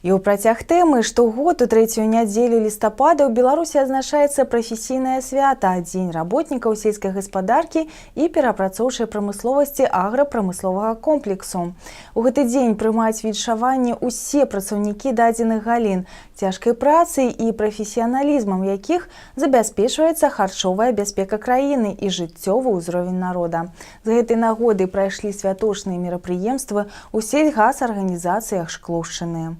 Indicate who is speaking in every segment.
Speaker 1: І ў працяг тэмы штогод у трэцюю нядзелю лістапада ў Беларусі адзначаецца прафесійнае свята, дзень работнікаў сельскай гаспадаркі і перапрацоўчай прамысловасці аграпрамысловага комплексу. У гэты дзень прымаюць віншаванне ўсе працаўнікі дадзеных галін, цяжкай працай і прафесіяналізмам якіх забяспечваецца харчовая бяспека краіны і жыццёвы ўзровень народа. З гэтай нагоды прайшлі святочныя мерапрыемствы ў сельгасарганізацыях Шклоўшчыны.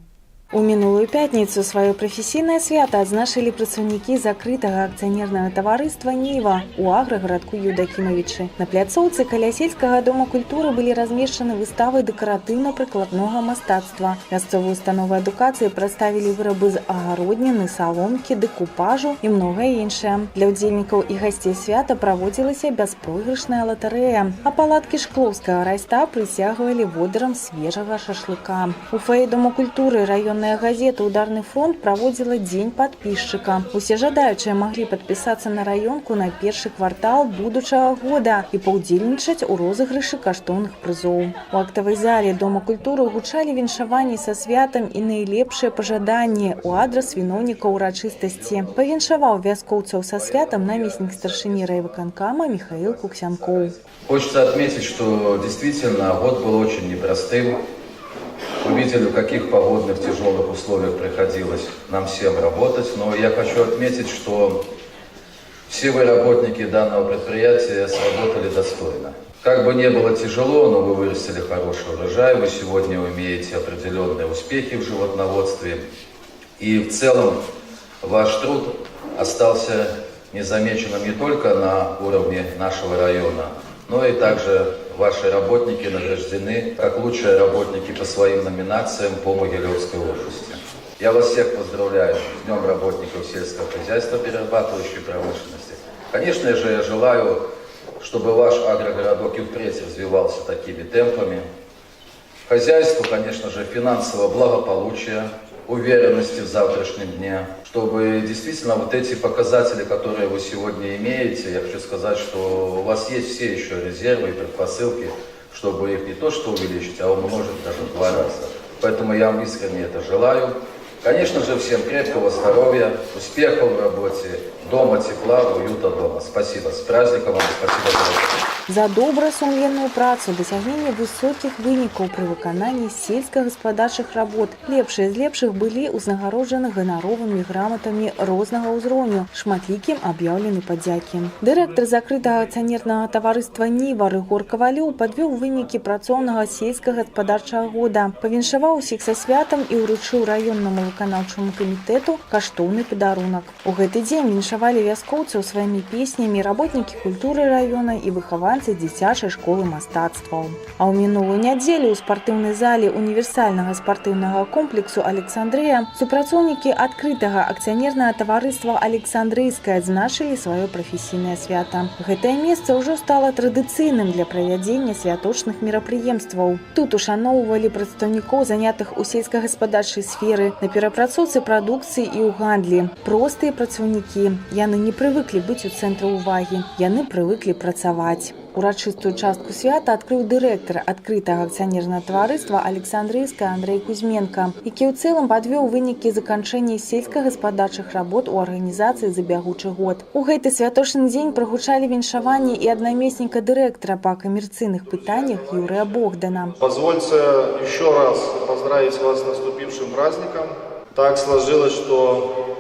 Speaker 1: У мінулую пятніцу сваё прафесійнае свята адзначылі працаўнікі закрытага акцыянернага таварыства «Ніва» у аграгарадку Юдакімавічы. На пляцоўцы каля сельскага дома культуры былі размешчаны выставы дэкаратыўна-прыкладнога мастацтва. Мясцовыя установы адукацыі прадставілі вырабы з агародніны, саломкі, дэкупажу і многае іншае. Для ўдзельнікаў і гасцей свята праводзілася бяспройгрышная латарэя, а палаткі шклоўскага райста прысягвалі водарам свежага шашлыка. У фае дома культуры раённая газета «Ударны фронт» праводзіла дзень падпісчыка. Усе жадаючыя маглі падпісацца на раёнку на першы квартал будучага года і паўдзельнічаць у розыгрышы каштоўных прызоў. У актавай зале дома культуры гучалі віншаванні са святам і найлепшыя пажаданні ў адрас віноўнікаў урачыстасці. Павіншаваў вяскоўцаў са святам намеснік старшыні райвыканкама Михаил Куксянков.
Speaker 2: Хочется отметить, что действительно год был очень непростым. Мы видели, в каких погодных тяжелых условиях приходилось нам всем работать, но я хочу отметить, что все вы, работники данного предприятия, сработали достойно. Как бы ни было тяжело, но вы вырастили хороший урожай, вы сегодня имеете определенные успехи в животноводстве, и в целом ваш труд остался незамеченным не только на уровне нашего района, но и также ваши работники награждены как лучшие работники по своим номинациям по Могилевской области. Я вас всех поздравляю с Днем работников сельского хозяйства, перерабатывающей промышленности. Конечно же, я желаю, чтобы ваш агрогородок и впредь развивался такими темпами. Хозяйству, конечно же, финансового благополучия, уверенности в завтрашнем дне, чтобы действительно вот эти показатели, которые вы сегодня имеете, я хочу сказать, что у вас есть все еще резервы и предпосылки, чтобы их не то что увеличить, а умножить даже в 2 раза. Поэтому я вам искренне это желаю. Конечно же, всем крепкого здоровья, успехов в работе, дома тепла, уюта дома. Спасибо. С праздником вам, спасибо за это.
Speaker 1: За добрасумленную працу, дасягненне высокіх вынікаў пры выкананні сельскагаспадарчых работ. Лепшыя з лепшых былі ўзнагароджаны ганаровымі граматамі рознага ўзроўню, шматлікім аб'яўлены падзякі. Дырэктар закрытага акцыянернага таварыства «Ніва» Рыгор Кавалёў падвёў вынікі працоўнага сельскагаспадарчага года, павіншаваў усіх са святам і ўручыў раённаму выканаўчаму камітэту каштоўны падарунак. У гэты дзень віншавалі вяскоўцаў сваімі песнямі работнікі культуры раёна і выхаванцы дзіцячай школы мастацтваў. А ў мінулую нядзелю ў спартыўнай зале універсальнага спартыўнага комплексу «Александрыя» супрацоўнікі адкрытага акцыянернага таварыства «Александрыйскае» адзначылі сваё прафесійнае свята. Гэтае месца ўжо стала традыцыйным для правядзення святочных мерапрыемстваў. Тут ушаноўвалі прадстаўнікоў занятых у сельскагаспадарчай сферы, на перапрацоўцы прадукцыі і ў гандлі. Простыя працаўнікі. Яны не прывыклі быць у цэнтры ўвагі. Яны прывыклі працаваць. Урачыстую частку свята адкрыў дырэктар адкрытага акцыянернага таварыства «Александрыйскае» Андрей Кузьменко, які ў цэлым падвёў вынікі заканчэння сельскагаспадарчых работ у арганізацыі за бягучы год. У гэты святочны дзень прагучалі віншаванні і аднамесніка дырэктара па камерцыйных пытаннях Юрия Богдана.
Speaker 3: Позвольте еще раз поздравить вас с наступившим праздником. Так сложилось, что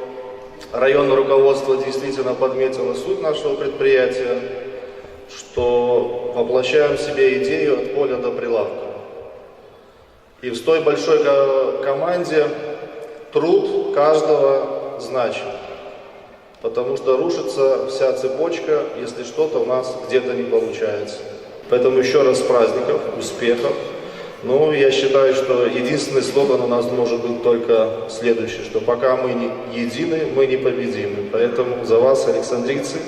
Speaker 3: районное руководство действительно подметило суть нашего предприятия, что воплощаем в себе идею от поля до прилавка. И в той большой команде труд каждого значим, потому что рушится вся цепочка, если что-то у нас где-то не получается. Поэтому еще раз с праздников, успехов. Ну, я считаю, что единственный слоган у нас может быть только следующий, что пока мы не едины, мы непобедимы. Поэтому за вас, александрийцы,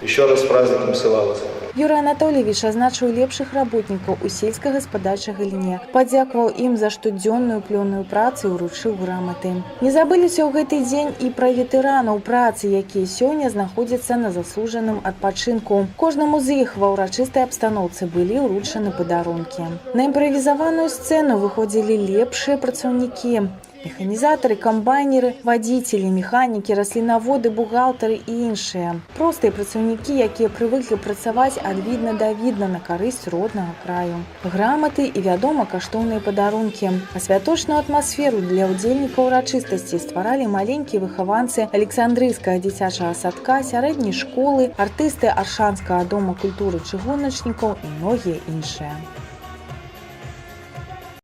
Speaker 3: еще раз с праздником села вас.
Speaker 1: Юрий Анатольевич азначыў лепшых работнікаў у сельскагаспадарчай галіне, падзякаваў ім за штодзённую плённую працу і ўручыў граматы. Не забыліся ў гэты дзень і пра ветэранаў працы, якія сёння знаходзяцца на заслужаным адпачынку. Кожнаму з іх ва ўрачыстай абстаноўцы былі ўручаны падарункі. На імправізаваную сцэну выходзілі лепшыя працаўнікі. Механізатары, камбайнеры, вадзіцелі, механікі, раслінаводы, бухгалтары і іншыя. Простыя працаўнікі, якія прывыклі працаваць ад відна да відна на карысць роднага краю. Граматы і, вядома, каштоўныя падарункі. А святочную атмасферу для ўдзельнікаў урачыстасці стваралі маленькія выхаванцы Александрыйскага дзіцячага садка, сярэдняй школы, артысты Аршанскага дома культуры чыгуначнікаў і многія іншыя.